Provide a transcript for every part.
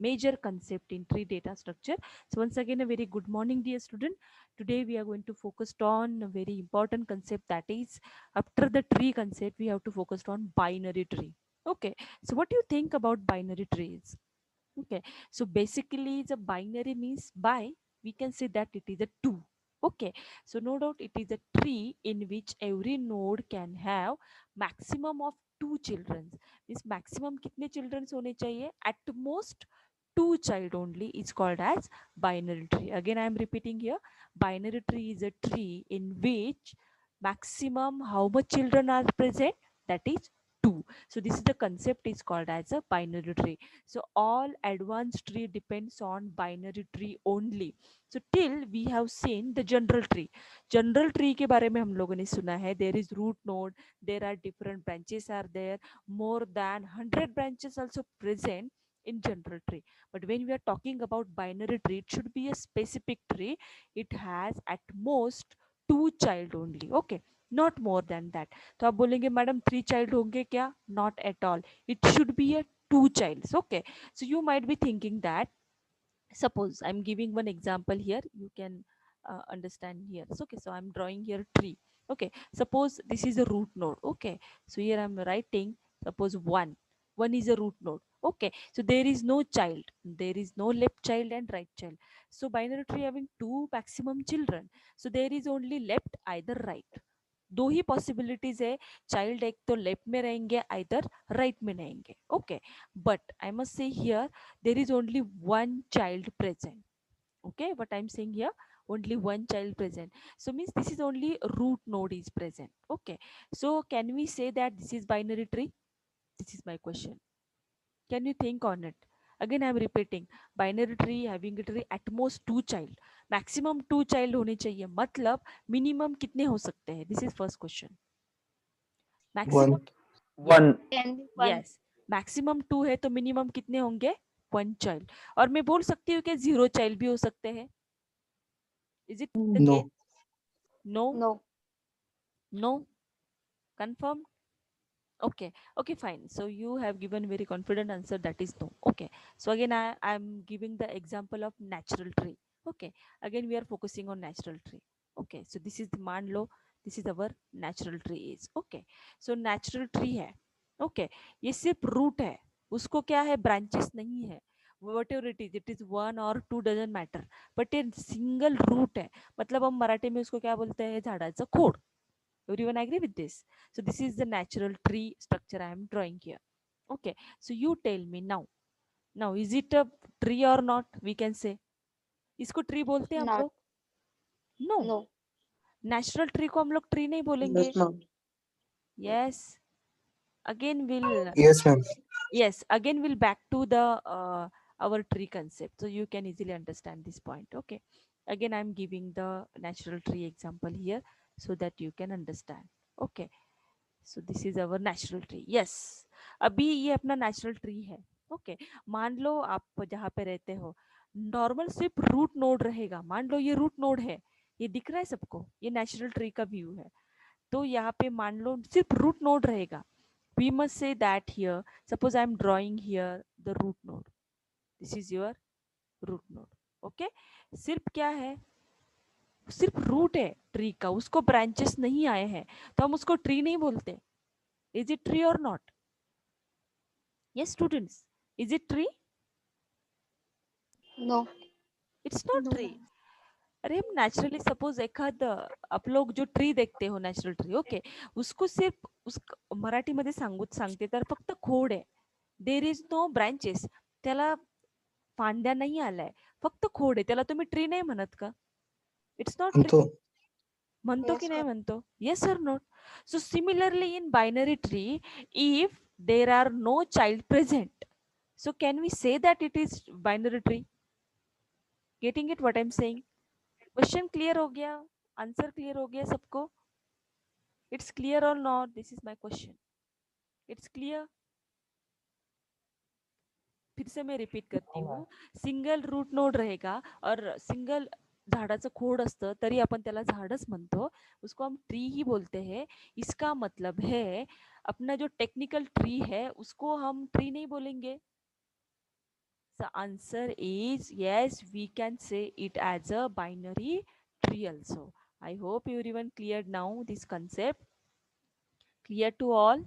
major concept in tree data structure. So once again, a very good morning, dear student. Today we are going to focus on a very important concept, that is, after the tree concept, we have to focus on binary tree. Okay, so what do you think about binary trees? Okay, so basically the binary means by, we can say that it is a two. Okay, so no doubt it is a tree in which every node can have maximum of two children. Means maximum कितने children होने चाहिए? At most two child only is called as binary tree. Again I am repeating here, binary tree is a tree in which maximum how much children are present, that is two. So this is the concept is called as a binary tree. So all advanced tree depends on binary tree only. So till we have seen the general tree. General tree के बारे में हम लोगों ने सुना है. There is root node. There are different branches are there. More than 100 branches also present in general tree. But when we are talking about binary tree, it should be a specific tree. It has at most two child only. Okay, not more than that. तो आप बोलेंगे madam three child होंगे क्या? Not at all. It should be a two childs. Okay, so you might be thinking that, suppose I'm giving one example here, you can understand here. So okay, so I'm drawing here tree. Okay, suppose this is a root node. Okay, so here I'm writing, suppose one is a root node. Okay, so there is no child, there is no left child and right child. So binary tree having two maximum children, so there is only left either right. दो ही possibilities है, child एक तो left में रहेंगे either right में रहेंगे. Okay, but I must say here there is only one child present. Okay, what I'm saying here, only one child present, so means this is only root node is present. Okay, so can we say that this is binary tree? This is my question. Can you think on it? Again I'm repeating, binary tree having a tree at most two child, maximum two child होने चाहिए, मतलब minimum कितने हो सकते हैं? This is first question. Maximum, One. Yes, One. Can be one. Yes, maximum two है तो minimum कितने होंगे? One child. और मैं बोल सकती हूँ कि जीरो चाइल्ड भी हो सकते हैं. Is it the case? No. No. No. No. Confirm. Okay, okay, fine, so you have given very confident answer, that is no. Okay, so again I'm giving the example of natural tree. Okay, again we are focusing on natural tree. Okay, so this is the मान लो, this is our natural tree is. Okay, so natural tree है. Okay, ये सिर्फ root है, उसको क्या है, branches नहीं है. whatever it is one or two doesn't matter, but ये सिंगल रूट है, मतलब हम मराठी में उसको क्या बोलते हैं, झाडाचं खोड. Everyone agree with this? So this is the natural tree structure I am drawing here. Okay, so you tell me now. Now is it a tree or not? We can say. इसको tree बोलते हैं हम Not. लोग? No. No. Natural tree को हम लोग tree नहीं बोलेंगे. Yes, ma'am. Yes. Again will, Yes, ma'am. yes, again we'll back to the our tree concept, so you can easily understand this point. Okay, again I'm giving the natural tree example here so that you can understand. Okay, so this is our natural tree. Yes, अभी ये अपना natural tree है. Okay, मान लो आप जहाँ पे रहते हो, नॉर्मल सिर्फ रूट नोड रहेगा. मान लो ये रूट नोड है, ये दिख रहा है सबको, ये नेचुरल ट्री का व्यू है. तो यहाँ पे मान लो सिर्फ रूट नोड रहेगा. We must say that here, suppose I am drawing here the root node. This is your root node. Okay, सिर्फ क्या है, सिर्फ रूट है ट्री का, उसको ब्रांचेस नहीं आए हैं, तो हम उसको ट्री नहीं बोलते. इज इट ट्री और not? Yes students, is it tree? No. It's not No. Tree. अरे हम नेचुरली सपोज एखाद, आप लोग जो ट्री देखते हो नेचुरल ट्री, ओके, उसको सिर्फ उस मराठीमध्ये सांगते तर फक्त खोड आहे. देर इज नो ब्रांचेस, त्याला फांद्या नाही आलाय, फक्त खोड आहे, त्याला तुम्ही ट्री नाही म्हणत का? It's not tree. Anto. म्हणतो की Yes, नाही ma'am. म्हणतो? येस और not? So similarly in binary tree, if there are no child present, so can we say that it is binary tree? Getting it what I'm saying? Question clear हो गया? Answer clear हो गया सबको? It's clear और not? This is my question. It's clear? फिर से मैं repeat करती हूँ, सिंगल रूट नोड रहेगा और सिंगल झाडाचं खोड असतं तरी आपण त्याला झाडच म्हणतो, उसको हम ट्री ही बोलते हैं. इसका मतलब है अपना जो टेक्निकल ट्री है उसको हम ट्री नहीं बोलेंगे. The answer is yes, we can say it as a binary tree also. I hope everyone cleared now this concept. Clear to all?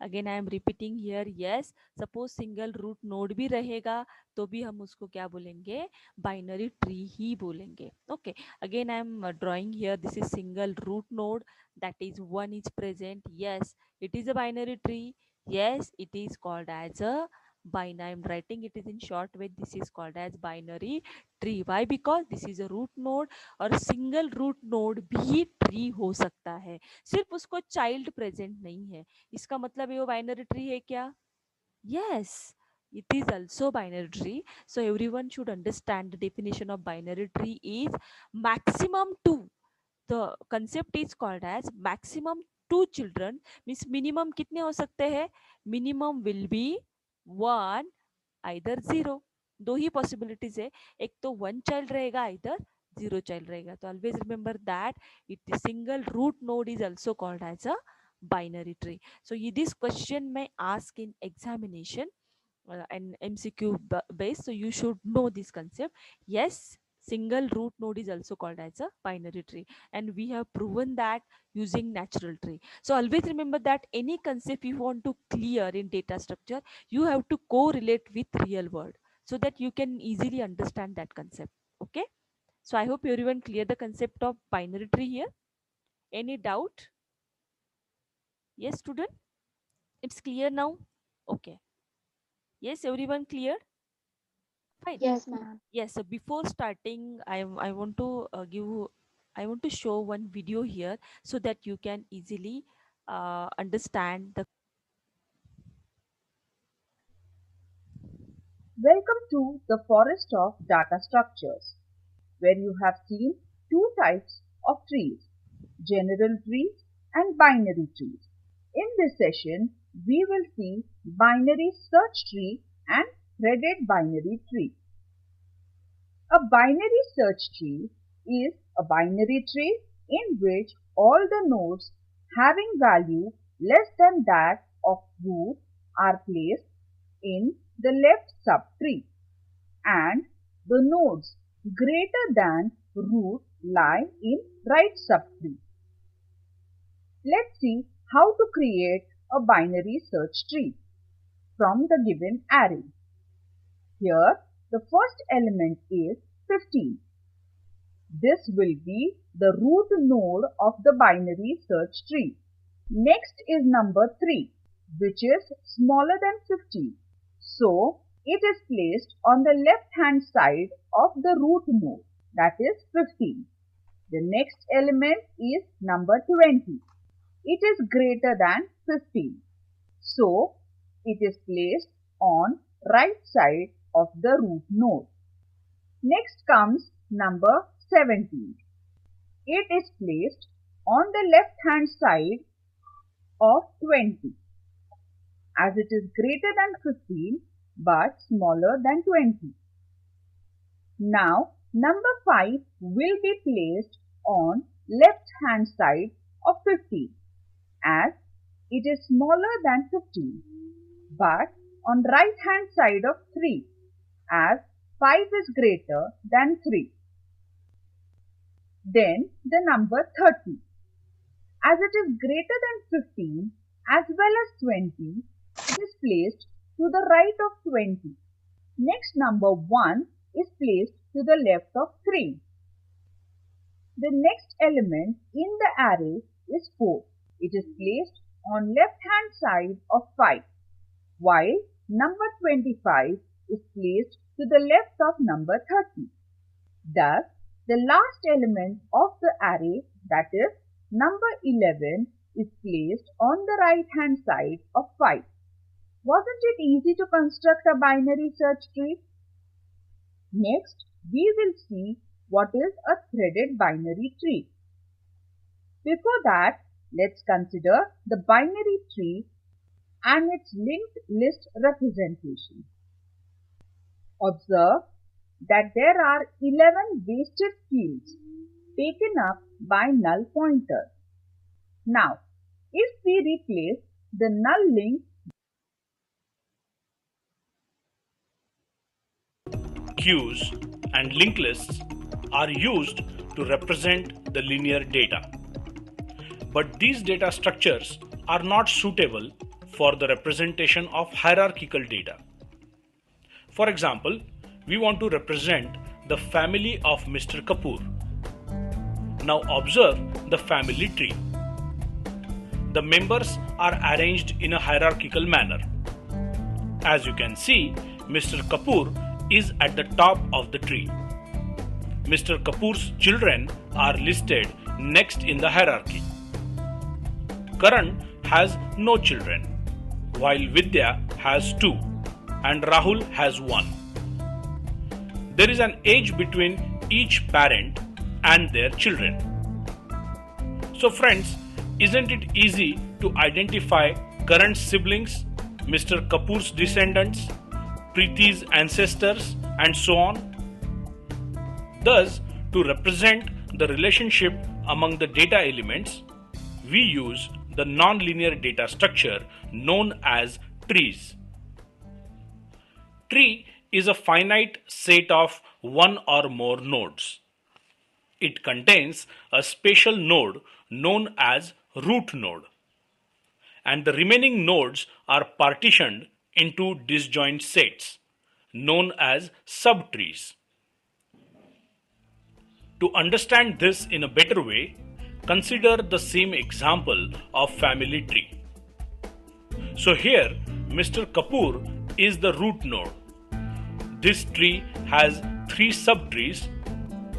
Again I am repeating here yes suppose single root node भी रहेगा तो भी हम उसको क्या बोलेंगे binary tree ही बोलेंगे okay again I am drawing here this is single root node that is one is present yes it is a binary tree yes it is called as a binary I am writing it is in short way this is called as binary tree why because this is a root node और single root node भी tree हो सकता है सिर्फ उसको child present नहीं है इसका मतलब ये वो बाइनरी ट्री है क्या yes it is also binary tree so everyone should understand the definition of binary tree is maximum two the concept is called as maximum two children means minimum कितने हो सकते हैं minimum will be one either zero दो ही possibilities है एक तो one child रहेगा इधर जीरो चाइल्ड रहेगा तो always remember that it single root node is also called as a binary tree so this question may ask in examination and MCQ based so you should know this concept yes single root node is also called as a binary tree and we have proven that using natural tree so always remember that any concept you want to clear in data structure you have to correlate with real world so that you can easily understand that concept okay so I hope everyone clear the concept of binary tree here any doubt yes student it's clear now okay yes everyone clear fine Yes, ma'am. yes so before starting I want to I want to show one video here so that you can easily understand the Welcome to the forest of data structures, where you have seen two types of trees, general trees and binary trees. In this session, we will see binary search tree and threaded binary tree. A binary search tree is a binary tree in which all the nodes having value less than that of root are placed in the left subtree and the nodes greater than root lie in right subtree. Let's see how to create a binary search tree from the given array. Here the first element is 15. This will be the root node of the binary search tree. Next is number 3, which is smaller than 15. So, it is placed on the left hand side of the root node, that is 15. The next element is number 20. It is greater than 15. So, it is placed on right side of the root node. Next comes number 17. It is placed on the left hand side of 20 as it is greater than 15 but smaller than 20. Now number 5 will be placed on left hand side of 15 as it is smaller than 15 but on right hand side of 3 as 5 is greater than 3. Then the number 30. As it is greater than 15 as well as 20, it is placed to the right of 20. Next number 1 is placed to the left of 3. The next element in the array is 4. It is placed on left hand side of 5, while number 25 is placed to the left of number 30. Thus, the last element of the array, that is number 11, is placed on the right hand side of 5. Wasn't it easy to construct a binary search tree? Next, we will see what is a threaded binary tree. Before that, let's consider the binary tree and its linked list representation. Observe that there are 11 wasted fields taken up by null pointer. Now, if we replace the null link queues, and linked lists are used to represent the linear data. But these data structures are not suitable for the representation of hierarchical data. For example, we want to represent the family of Mr. Kapoor. Now observe the family tree. The members are arranged in a hierarchical manner. As you can see, Mr. Kapoor is at the top of the tree. Mr. Kapoor's children are listed next in the hierarchy. Karan has no children, while Vidya has two and Rahul has one. There is an age between each parent and their children. So, friends, isn't it easy to identify Karan's siblings, Mr. Kapoor's descendants, Preeti's ancestors, and so on? Thus, to represent the relationship among the data elements, we use the nonlinear data structure known as trees. Tree is a finite set of one or more nodes. It contains a spatial node known as root node, and the remaining nodes are partitioned into disjoint sets known as subtrees. To understand this in a better way, consider the same example of family tree. So here Mr. Kapoor is the root node. This tree has three subtrees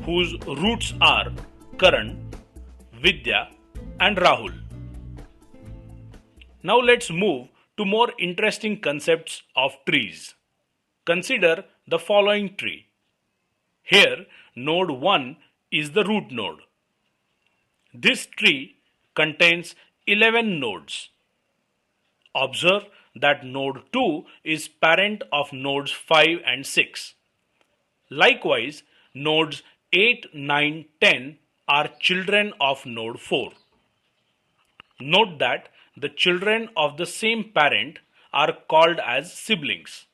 whose roots are Karan, Vidya, and Rahul. Now let's move to more interesting concepts of trees. Consider the following tree. Here, node 1 is the root node. This tree contains 11 nodes. Observe that node 2 is parent of nodes 5 and 6. Likewise, nodes 8, 9, 10 are children of node 4. Note that the children of the same parent are called as siblings.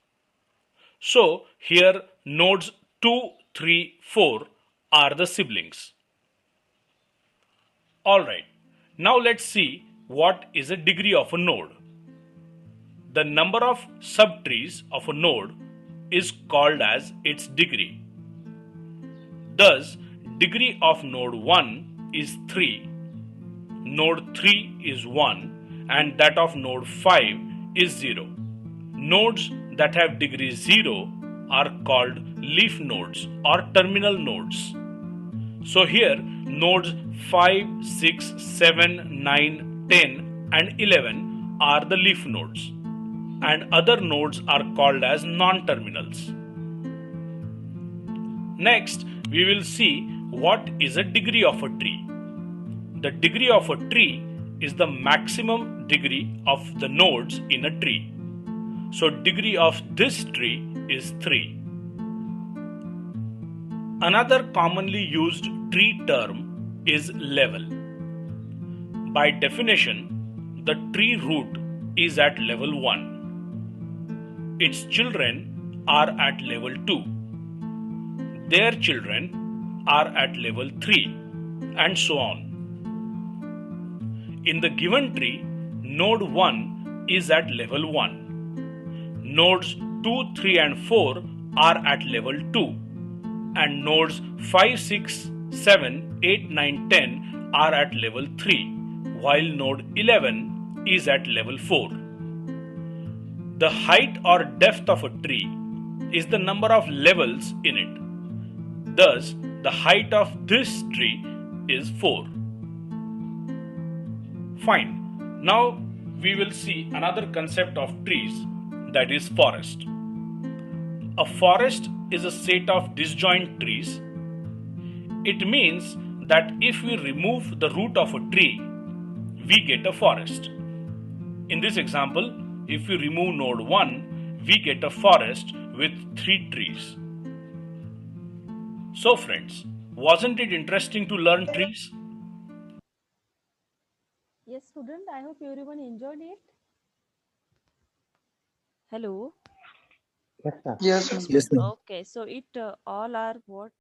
So here nodes 2, 3, 4 are the siblings. Alright, now let's see what is a degree of a node. The number of subtrees of a node is called as its degree. Thus, degree of node 1 is 3, node 3 is 1, and that of node 5 is 0. Nodes that have degree 0 are called leaf nodes or terminal nodes. So here nodes 5, 6, 7, 9, 10 and 11 are the leaf nodes, and other nodes are called as non-terminals. Next, we will see what is a degree of a tree. The degree of a tree is the maximum degree of the nodes in a tree. So degree of this tree is 3. Another commonly used tree term is level. By definition, the tree root is at level 1. Its children are at level 2. Their children are at level 3, and so on. In the given tree, node 1 is at level 1. Nodes 2, 3 and 4 are at level 2, and nodes 5, 6, 7, 8, 9, 10 are at level 3, while node 11 is at level 4. The height or depth of a tree is the number of levels in it. Thus, the height of this tree is 4. Fine. Now we will see another concept of trees, that is forest. A forest is a set of disjoint trees. It means that if we remove the root of a tree, we get a forest. In this example, if we remove node 1, we get a forest with 3 trees. So friends, wasn't it interesting to learn trees? Yes, student, I hope everyone enjoyed it. Hello. Yes, ma'am. Yes, ma'am. Yes, ma'am. Okay, so it all are what